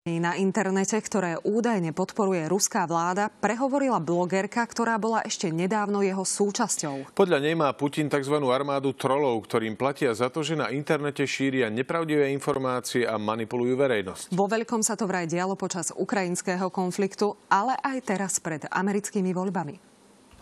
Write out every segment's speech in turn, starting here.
Na internete, ktoré údajne podporuje ruská vláda, prehovorila blogerka, ktorá bola ešte nedávno jeho súčasťou. Podľa nej má Putin tzv. Armádu trolov, ktorým platia za to, že na internete šíria nepravdivé informácie a manipulujú verejnosť. Vo veľkom sa to vraj dialo počas ukrajinského konfliktu, ale aj teraz pred americkými voľbami.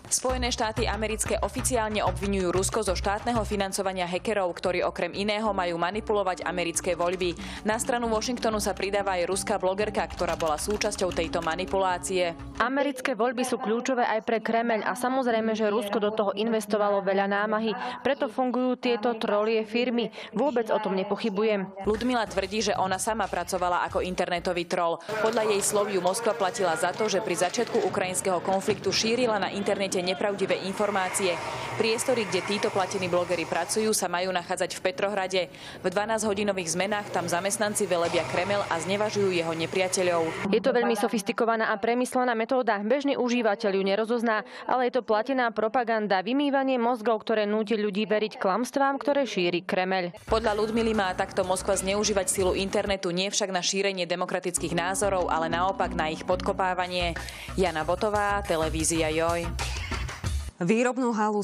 Spojené štáty americké oficiálne obviňujú Rusko zo štátneho financovania hackerov, ktorí okrem iného majú manipulovať americké voľby. Na stranu Washingtonu sa pridáva aj ruská blogerka, ktorá bola súčasťou tejto manipulácie. Americké voľby sú kľúčové aj pre Kremeľ a samozrejme, že Rusko do toho investovalo veľa námahy. Preto fungujú tieto trolie firmy. Vôbec o tom nepochybujem. Ľudmila tvrdí, že ona sama pracovala ako internetový troll. Podľa jej slov ju Moskva platila za to, že pri začiatku ukrajinského konfliktu šírila na internete nepravdivé informácie. Priestory, kde títo platení blogeri pracujú, sa majú nachádzať v Petrohrade. V 12-hodinových zmenách tam zamestnanci velebia Kremeľ a znevažujú jeho nepriateľov. Je to veľmi sofistikovaná a premyslená metóda. Bežný užívateľ ju nerozozná, ale je to platená propaganda, vymývanie mozgov, ktoré núti ľudí veriť klamstvám, ktoré šíri Kremeľ. Podľa Ľudmily má takto Moskva zneužívať silu internetu nie však na šírenie demokratických názorov, ale naopak na ich podkopávanie. Jana Botová, televízia JOJ. Výrobnú halu